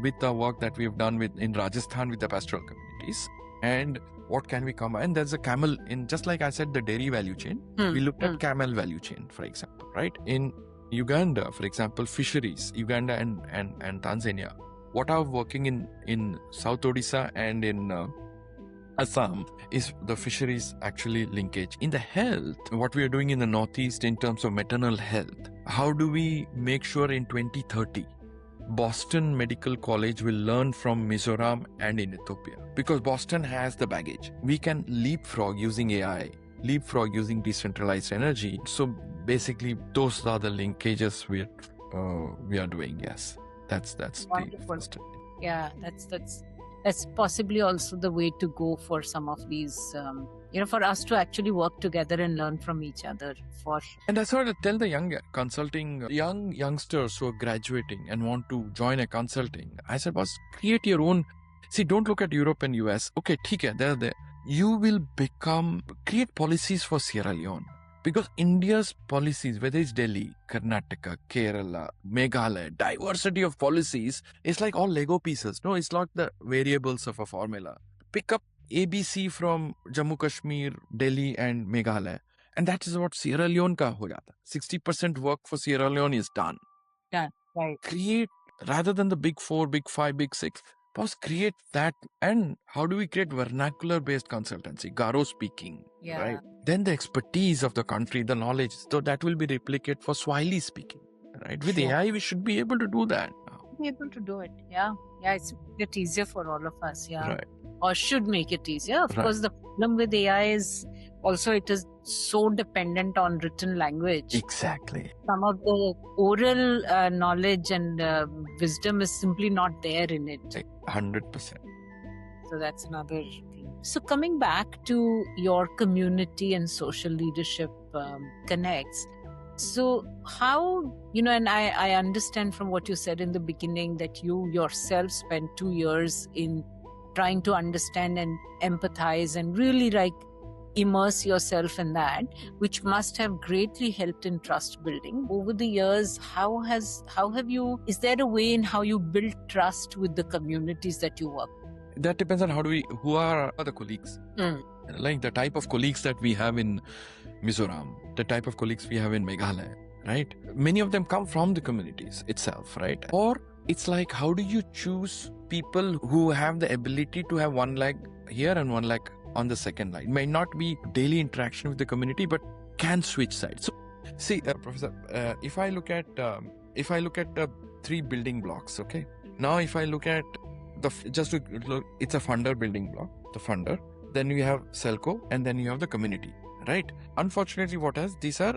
B: with the work that we've done in Rajasthan with the pastoral communities. And what can we come? And there's a camel in, just like I said, the dairy value chain. We looked at camel value chain, for example, right? In Uganda, for example, fisheries, Uganda and Tanzania. What are working in South Odisha and in Assam is the fisheries actually linkage. In the health, what we are doing in the Northeast in terms of maternal health, how do we make sure in 2030 Boston Medical College will learn from Mizoram and in Ethiopia? Because Boston has the baggage. We can leapfrog using AI, leapfrog using decentralized energy. So basically, those are the linkages we are doing. Yes, that's
A: Wonderful.
B: the first.
A: Yeah, that's possibly also the way to go for some of these. For us to actually work together and learn from each other.
B: And that's what I tell the youngsters who are graduating and want to join a consulting. I said, boss, create your own. See, don't look at Europe and US. Okay, theek hai, they're there. You will create policies for Sierra Leone. Because India's policies, whether it's Delhi, Karnataka, Kerala, Meghalaya, diversity of policies is like all Lego pieces. No, it's not the variables of a formula. Pick up ABC from Jammu Kashmir, Delhi and Meghalaya. And that is what Sierra Leone ka ho jata. 60% work for Sierra Leone is done.
A: Done, right.
B: Create, rather than the big 4, big 5, big 6, create that. And how do we create vernacular-based consultancy? Garo speaking, right? Then the expertise of the country, the knowledge, so that will be replicated for Swahili speaking, right? With AI, we should be able to do that now.
A: Be able to do it, yeah. It's make it easier for all of us, yeah.
B: Right.
A: Or should make it easier. Of course, the problem with AI is also it is so dependent on written language.
B: Exactly.
A: Some of the oral knowledge and wisdom is simply not there in it.
B: 100%.
A: So that's another thing. So coming back to your community and social leadership connects. So how, and I understand from what you said in the beginning that you yourself spent 2 years in trying to understand and empathize and really immerse yourself in that, which must have greatly helped in trust building. Over the years, is there a way in how you build trust with the communities that you work with?
B: That depends on who are the colleagues. Like the type of colleagues that we have in Mizoram, the type of colleagues we have in Meghalaya, right? Many of them come from the communities itself, right? Or it's like, how do you choose people who have the ability to have one leg here and one leg on the second line? It may not be daily interaction with the community, but can switch sides. So, see, Professor, if I look at the 3 building blocks, okay? Now, if I look at it's a funder building block, the funder. Then you have SELCO, and then you have the community, right? Unfortunately,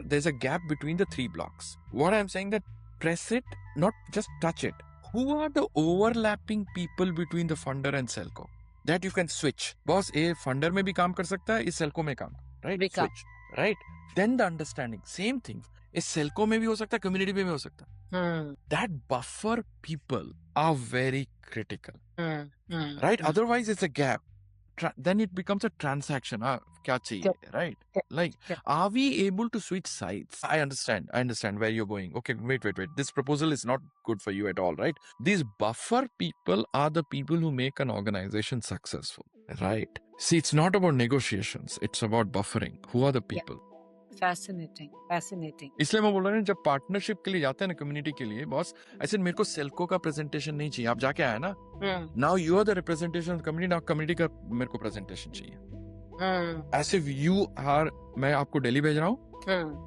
B: there's a gap between the 3 blocks. What I'm saying that press it, not just touch it. Who are the overlapping people between the funder and SELCO? That you can switch. Boss, a funder mein bhi kaam kar sakta hai, is SELCO mein kaam, right? Switch, right? Then the understanding, same thing. Is SELCO mein bhi ho sakta, community mein bhi ho sakta. That buffer people are very critical, right? Otherwise, it's a gap. Then it becomes a transaction. Kya chahiye, right? Like, are we able to switch sides? I understand where you're going. Okay, wait. This proposal is not good for you at all, right? These buffer people are the people who make an organization successful, right? See, it's not about negotiations. It's about buffering. Who are the people?
A: Yeah. Fascinating.
B: इसलिए मैं बोल रहा हूँ जब partnership के लिए जाते हैं ना कम्युनिटी के लिए बॉस ऐसे मेरे को सेल्को का प्रेजेंटेशन नहीं चाहिए आप जाके आए ना now you are the representation of community now community का मेरे को प्रेजेंटेशन चाहिए ऐसे यू आर मैं आपको दिल्ली भेज रहा हूँ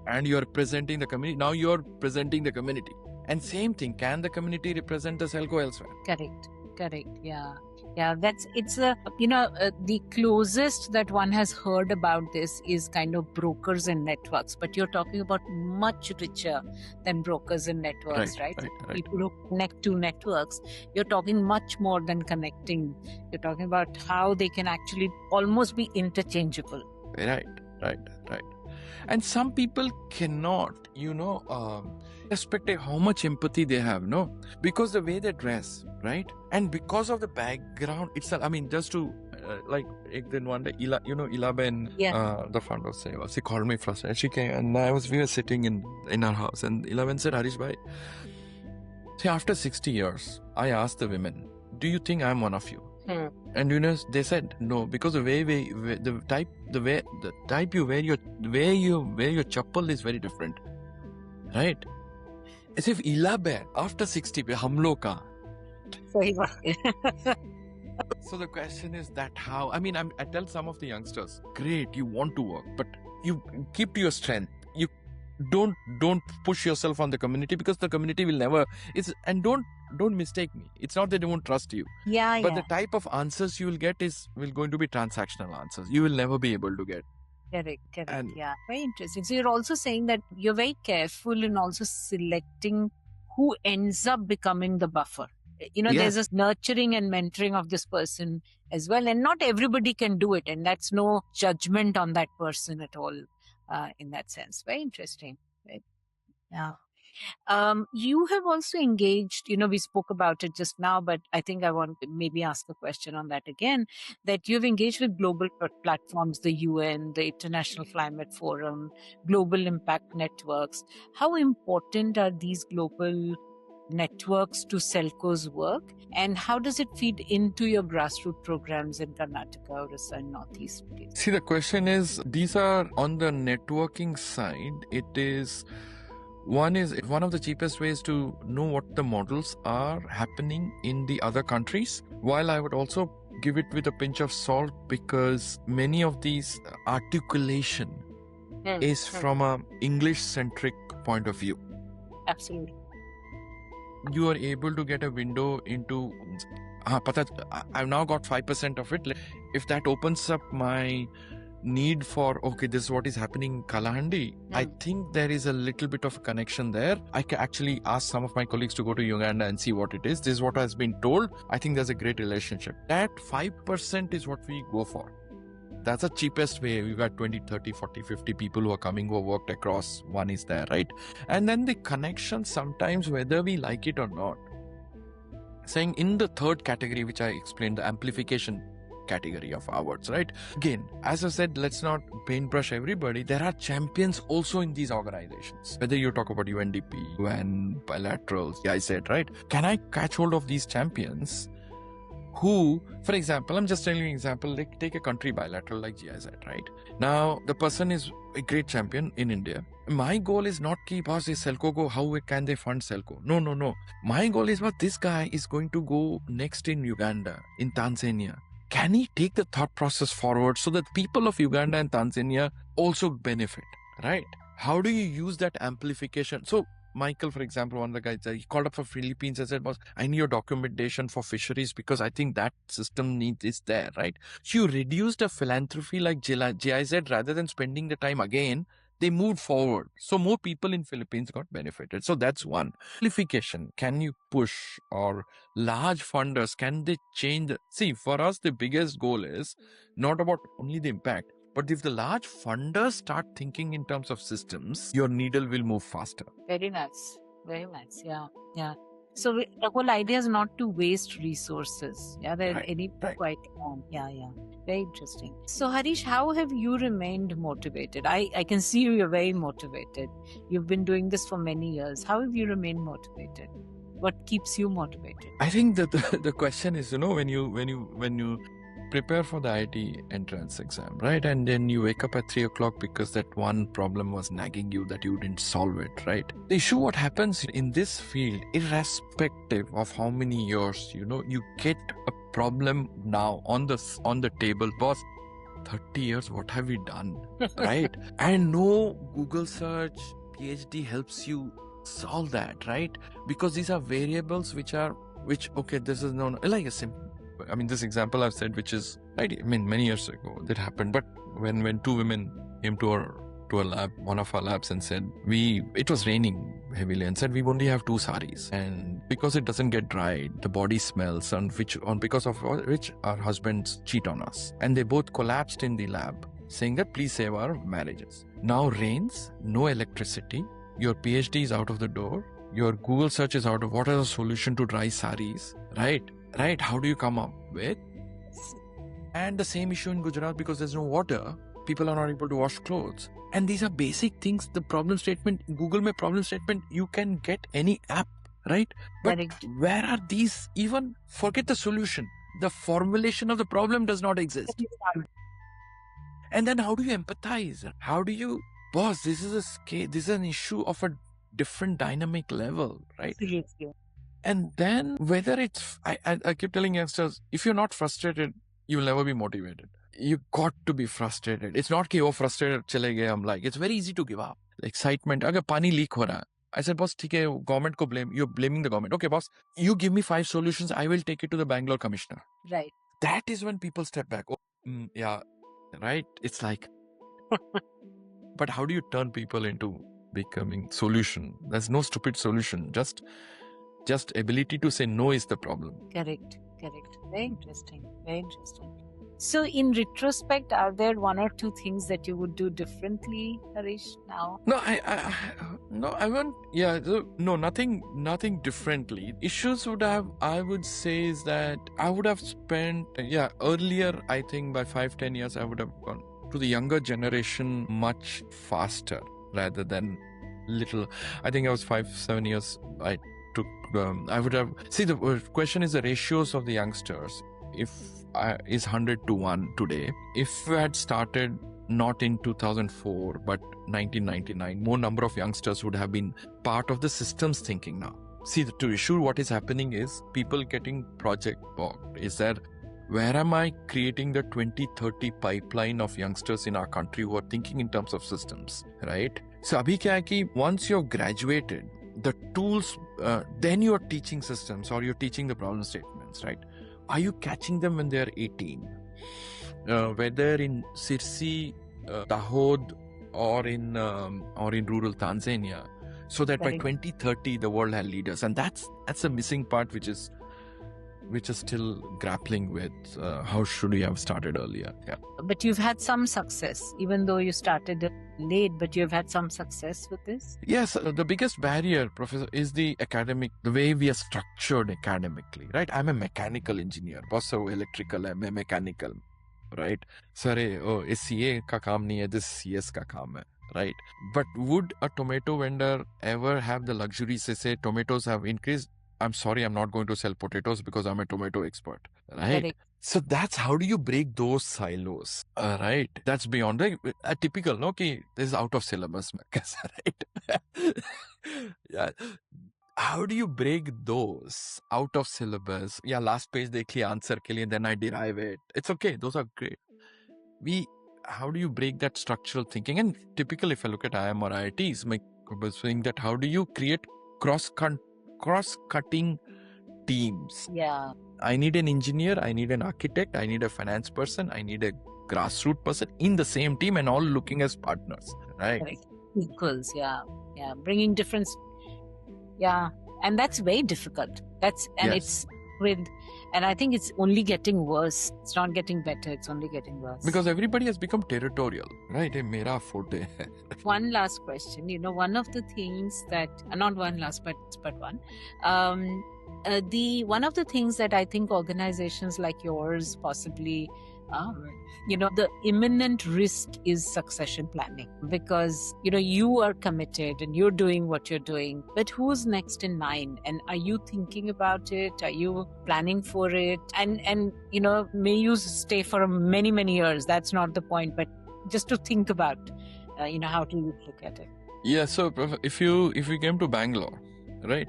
B: and you are presenting the community now you are presenting the community and same thing can the community represent the Selco elsewhere
A: correct yeah it's the closest that one has heard about this is kind of brokers and networks, but you're talking about much richer than brokers and networks, right? People who connect to networks, you're talking much more than connecting. You're talking about how they can actually almost be interchangeable.
B: Right. And some people cannot, respect how much empathy they have, no? Because the way they dress, right? And because of the background itself, I mean, just to, then one day, Ilaben, the founder, she called me frustrated. She came and we were sitting in our house and Ilaben said, Harish bhai, see, after 60 years, I asked the women, do you think I'm one of you? And they said no, because the type you wear your chappal is very different, right? As if Ilaben after 60 पे हम लोग का
A: सही बात
B: So the question is that how, I tell some of the youngsters, great, you want to work, but you keep to your strength. You don't push yourself on the community, because the community will never, and don't mistake me. It's not that they won't trust you.
A: Yeah,
B: But the type of answers you will get will going to be transactional answers. You will never be able to get.
A: Correct.
B: And
A: Yeah, very interesting. So you're also saying that you're very careful in also selecting who ends up becoming the buffer. There's a nurturing and mentoring of this person as well. And not everybody can do it. And that's no judgment on that person at all in that sense. Very interesting. Right? Yeah. You have also engaged, we spoke about it just now, but I think I want to maybe ask a question on that again, that you've engaged with global platforms, the UN, the International Climate Forum, global impact networks. How important are these global networks to SELCO's work, and how does it feed into your grassroots programs in Karnataka, Orissa, and Northeast, please?
B: See, the question is, these are on the networking side. It is one of the cheapest ways to know what the models are happening in the other countries. While I would also give it with a pinch of salt, because many of these articulation is from a English-centric point of view.
A: Absolutely.
B: You are able to get a window into, I've now got 5% of it. If that opens up my need for, okay, this is what is happening in Kalahandi, I think there is a little bit of a connection there. I can actually ask some of my colleagues to go to Uganda and see what it is. This is what has been told. I think there's a great relationship. That 5% is what we go for. That's the cheapest way. We've got 20, 30, 40, 50 people who are coming, who have worked across. One is there, right? And then the connection, sometimes whether we like it or not. Saying in the third category, which I explained, the amplification category of awards, right? Again, as I said, let's not paintbrush everybody. There are champions also in these organizations. Whether you talk about UNDP, UN, bilaterals, I said, right? Can I catch hold of these champions who, for example, I'm just telling you an example, like take a country bilateral like GIZ, right? Now, the person is a great champion in India. My goal is not keep us is SELCO go, how can they fund SELCO? No. My goal is what this guy is going to go next in Uganda, in Tanzania. Can he take the thought process forward so that people of Uganda and Tanzania also benefit, right? How do you use that amplification? So Michael, for example, one of the guys, he called up for Philippines and said, boss, I need your documentation for fisheries because I think that system is there, right? So you reduced a philanthropy like GIZ rather than spending the time again, they moved forward. So more people in Philippines got benefited. So that's one. Amplification, can you push, or large funders, can they change? See, for us, the biggest goal is not about only the impact, but if the large funders start thinking in terms of systems, your needle will move faster.
A: Very nice. Yeah. So the whole idea is not to waste resources. Yeah, quite. Yeah. Very interesting. So Harish, how have you remained motivated? I can see you're very motivated. You've been doing this for many years. How have you remained motivated? What keeps you motivated?
B: I think that the question is, when you prepare for the IT entrance exam, right? And then you wake up at 3 o'clock because that one problem was nagging you that you didn't solve it, right? The issue, what happens in this field, irrespective of how many years, you get a problem now on the table, boss. 30 years, what have we done, right? And no Google search, PhD helps you solve that, right? Because these are variables which this is known like a simple. This example I've said, which is, right, many years ago that happened. But when two women came to a lab, one of our labs, and said, it was raining heavily, and said, we only have 2 saris. And because it doesn't get dried, the body smells, because of which our husbands cheat on us. And they both collapsed in the lab, saying that, please save our marriages. Now rains, no electricity, your PhD is out of the door, your Google search is out of what is the solution to dry saris, right? Right, how do you come up with? And the same issue in Gujarat, because there's no water, people are not able to wash clothes. And these are basic things. The problem statement, Google my problem statement, you can get any app, right? But where are these? Even forget the solution. The formulation of the problem does not exist. And then how do you empathize? How do you, boss, this is an issue of a different dynamic level, right? And then whether it's, I keep telling youngsters, if you're not frustrated, you will never be motivated. You got to be frustrated. It's not कि वो frustrated चले गए हम like. It's very easy to give up. Excitement. अगर पानी leak हो रहा है, I said, boss, ठीक है, government को blame. You're blaming the government. Okay, boss, you give me 5 solutions. I will take it to the Bangalore commissioner.
A: Right.
B: That is when people step back. Oh, yeah, right. It's like, but how do you turn people into becoming solution? There's no stupid solution. Just ability to say no is the problem.
A: Correct. Very interesting. So in retrospect, are there one or two things that you would do differently, Harish, now?
B: No, I won't. Yeah, no, nothing differently. Issues I would say is that I would have spent, earlier, I think by 5-10 years, I would have gone to the younger generation much faster rather than little. I think I was 5-7 years, I would have, the question is the ratios of the youngsters. If is 100 to 1 today. If we had started not in 2004 but 1999, more number of youngsters would have been part of the systems thinking now. See, to issue what is happening is people getting project bogged. Is that where am I creating the 2030 pipeline of youngsters in our country who are thinking in terms of systems, right? So abhi kya hai ki once you've graduated, the tools, then you're teaching systems or you're teaching the problem statements, right? Are you catching them when they're 18? Whether in Sirsi, Dahod, or in rural Tanzania, so that by 2030 the world has leaders, and that's a missing part, which is still grappling with. How should we have started earlier? Yeah.
A: But you've had some success, even though you started late, but you've had some success with this?
B: Yes, the biggest barrier, Professor, is the way we are structured academically, right? I'm a mechanical engineer, boss electrical, I'm a mechanical, right? Sorry, SCA ka kaam nahi hai, this CS ka kaam hai, right? But would a tomato vendor ever have the luxury to say tomatoes have increased? I'm sorry, I'm not going to sell potatoes because I'm a tomato expert, right?
A: Correct.
B: So that's how do you break those silos, right? That's beyond a typical, no, ki this is out of syllabus, right? Yeah. How do you break those out of syllabus? Yeah, last page dekh liya answer ke liye, then I derive it. It's okay, those are great. How do you break that structural thinking? And typically, if I look at IIM or IITs, my was saying that how do you create cross-cutting teams?
A: Yeah.
B: I need an engineer, I need an architect, I need a finance person, I need a grassroots person in the same team and all looking as partners, right?
A: Correct. Equals, yeah. Bringing difference. Yeah. And that's very difficult. It's with, and I think it's only getting worse. It's not getting better. It's only getting worse.
B: Because everybody has become territorial, right? Mera forte.
A: One last question. One of the things that, not one last, but one. One of the things that I think organizations like yours possibly, the imminent risk is succession planning, because, you are committed and you're doing what you're doing, but who's next in line? And are you thinking about it? Are you planning for it? And may you stay for many, many years. That's not the point, but just to think about, how do you look at it?
B: Yeah. So if you came to Bangalore, right?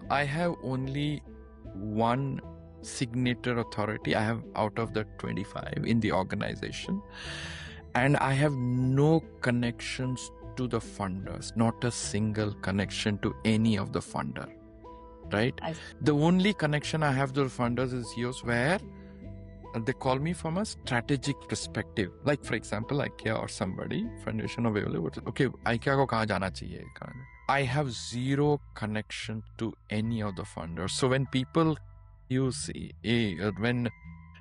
B: I have only one signature authority. I have out of the 25 in the organization, and I have no connections to the funders, not a single connection to any of the funder, right? The only connection I have to the funders is yours, where they call me from a strategic perspective. Like, for example, IKEA or somebody, Foundation of ADCLOD, okay, IKEA ko kahan jana chahiye? I have zero connection to any of the funders. So when people, you see, when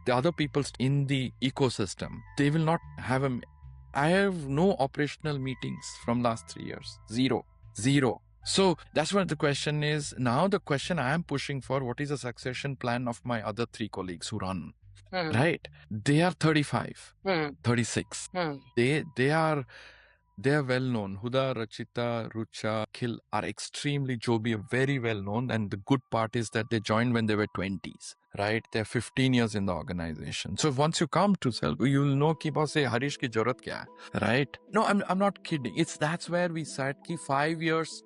B: the other people in the ecosystem, they will not have I have no operational meetings from last 3 years. Zero. So that's what the question is. Now the question I am pushing for, what is the succession plan of my other 3 colleagues who run? Right? They are 35, 36. They are well known. Huda, Rachita, Rucha, Khil are extremely Joby, very well known. And the good part is that they joined when they were 20s, right? They're 15 years in the organization. So once you come to SELCO, you'll know ki boss say Harish ki jarurat kya hai, right? No, I'm not kidding. That's where we said ki 5 years,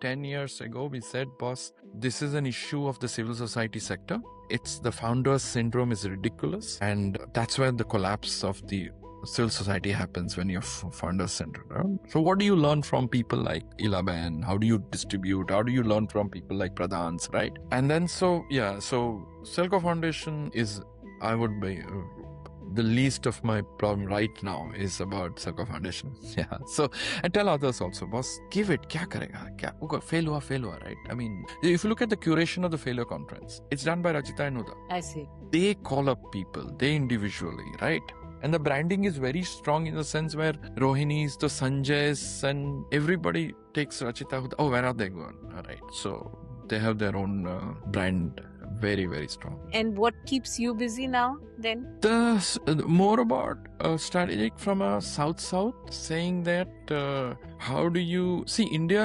B: 10 years ago, we said, boss, this is an issue of the civil society sector. It's the founder's syndrome is ridiculous. And that's where the collapse of the civil society happens, when you're founder's syndrome. So what do you learn from people like Ilaben? How do you distribute? How do you learn from people like Pradhans, right? And then so SELCO Foundation is, I would be... the least of my problem right now is about SELCO Foundation. Yeah. So, and tell others also, boss, give it. Kya karega? Kya? Fail hua, right? I mean, if you look at the curation of the failure conference, it's done by Rajita and Uda.
A: I see.
B: They call up people, they individually, right? And the branding is very strong in the sense where Rohini's, the Sanjay's, and everybody takes Rachita. Oh, where are they going? All right. So they have their own brand. Very, very strong.
A: And what keeps you busy now then?
B: More about strategic from a south, saying that how do you see, India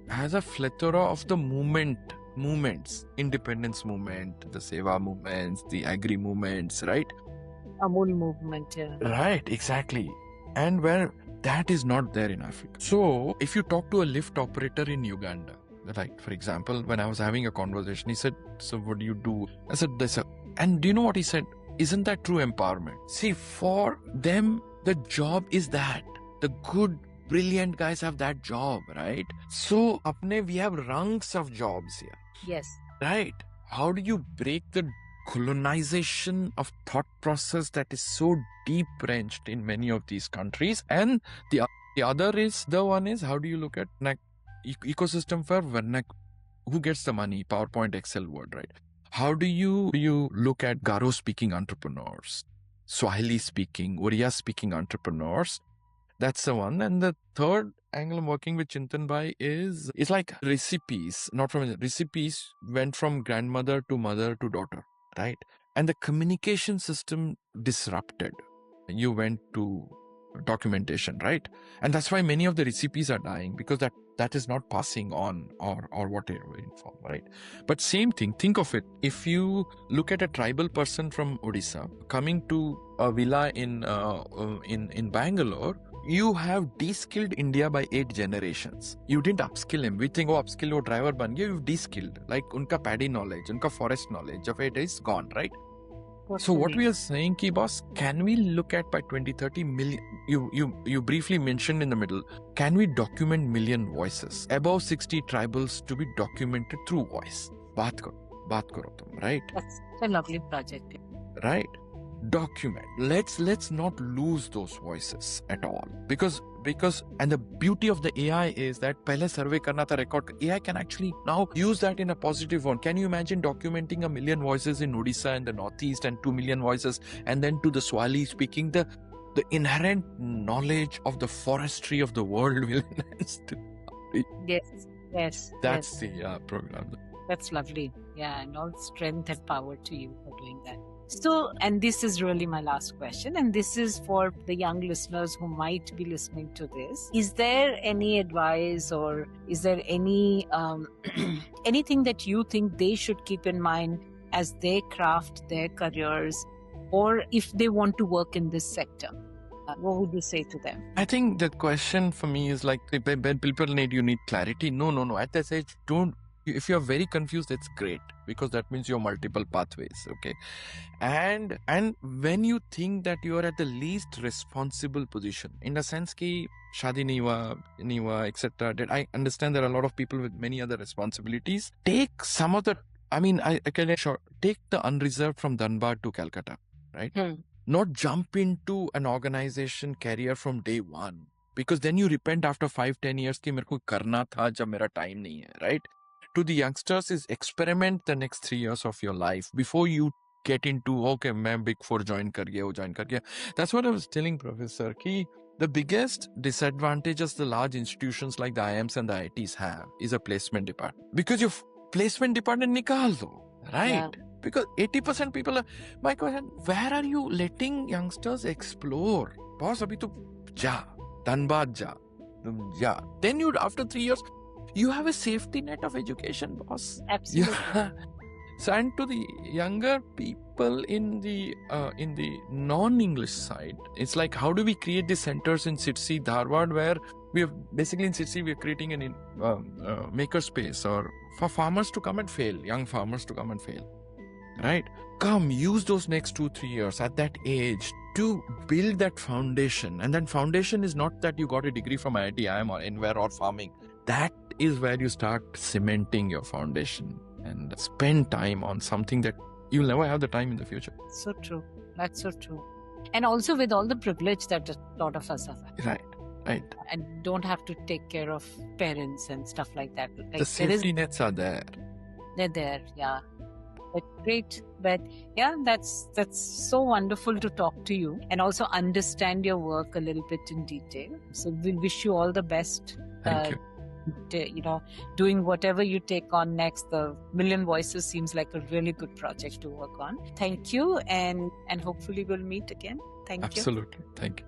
B: has a plethora of the movements, independence movement, the Seva movements, the agri movements, right?
A: Amul movement. Yeah.
B: Right, exactly. And where that is not there in Africa. So if you talk to a lift operator in Uganda, right, for example, when I was having a conversation, he said, so what do you do? I said, this. And do you know what he said? Isn't that true empowerment? See, for them, the job is that. The good, brilliant guys have that job, right? So, we have rungs of jobs here.
A: Yes.
B: Right. How do you break the colonization of thought process that is so deep-entrenched in many of these countries? And the other one is, how do you look at ecosystem for who gets the money, PowerPoint, Excel, Word, right? How do you look at Garo speaking entrepreneurs, Swahili speaking, Oriya speaking entrepreneurs? That's the one. And the third angle I'm working with Chintan Bhai is, it's like recipes, recipes went from grandmother to mother to daughter, right? And the communication system disrupted. You went to documentation, right? And that's why many of the recipes are dying, because that is not passing on or whatever inform, right? But same thing, think of it. If you look at a tribal person from Odisha coming to a villa in Bangalore, you have de-skilled India by 8 generations. You didn't upskill him. We think, upskill wo driver ban gaya. You've de-skilled. Like unka paddy knowledge, unka forest knowledge of it is gone, right? So what we are saying, ki boss, can we look at by 2030 million? You briefly mentioned in the middle. Can we document million voices? Above 60 tribals to be documented through voice. Baat karo tum, right?
A: That's a lovely project.
B: Right. Document. Let's not lose those voices at all, because and the beauty of the AI is that pehle survey karna tha record. AI can actually now use that in a positive one. Can you imagine documenting 1 million voices in Odisha and the Northeast and 2 million voices, and then to the Swahili speaking, the inherent knowledge of the forestry of the world will enhance.
A: Yes.
B: That's the program.
A: That's lovely. Yeah, and all strength and power to you for doing that. So, and this is really my last question, and this is for the young listeners who might be listening to this. Is there any advice, or is there any anything that you think they should keep in mind as they craft their careers, or if they want to work in this sector? What would you say to them?
B: I think the question for me is like, when people you need clarity. No. At that age, don't. If you're very confused, that's great, because that means you have multiple pathways, okay? And when you think that you are at the least responsible position, in the sense ki shadi nahi hua, etc. That I understand there are a lot of people with many other responsibilities. Take some of the, I can take the unreserved from Dhanbad to Calcutta, right? Not jump into an organization career from day one, because then you repent after 5-10 years ki mere ko karna tha jab mera time nahi hai, right? To the youngsters is experiment the next 3 years of your life before you get into, okay, main Big 4 join kar gaya. That's what I was telling Professor, ki the biggest disadvantages the large institutions like the IIMs and the IITs have is a placement department. Because your placement department nikal do, right? Yeah. Because 80% people are, my question, where are you letting youngsters explore? Boss, abhi tu ja, Dhanbad ja. Then you, after 3 years, you have a safety net of education, boss.
A: Absolutely.
B: Yeah. So, and to the younger people in the non-English side, it's like, how do we create these centers in Sitsi, Dharwad, where We have basically in City, we are creating an maker space or for farmers to come and fail, young farmers to come and fail, right? Come, use those next 2-3 years at that age to build that foundation. And that foundation is not that you got a degree from IIT, IIM or anywhere or farming. That is where you start cementing your foundation and spend time on something that you'll never have the time in the future.
A: So true. That's so true. And also with all the privilege that a lot of us have.
B: Right.
A: And don't have to take care of parents and stuff like that. Like
B: the safety nets are there.
A: They're there, yeah. But great. But yeah, that's so wonderful to talk to you and also understand your work a little bit in detail. So we'll wish you all the best.
B: Thank you.
A: Doing whatever you take on next. The Million Voices seems like a really good project to work on. Thank you, and hopefully we'll meet again. Thank you.
B: Absolutely. Thank you.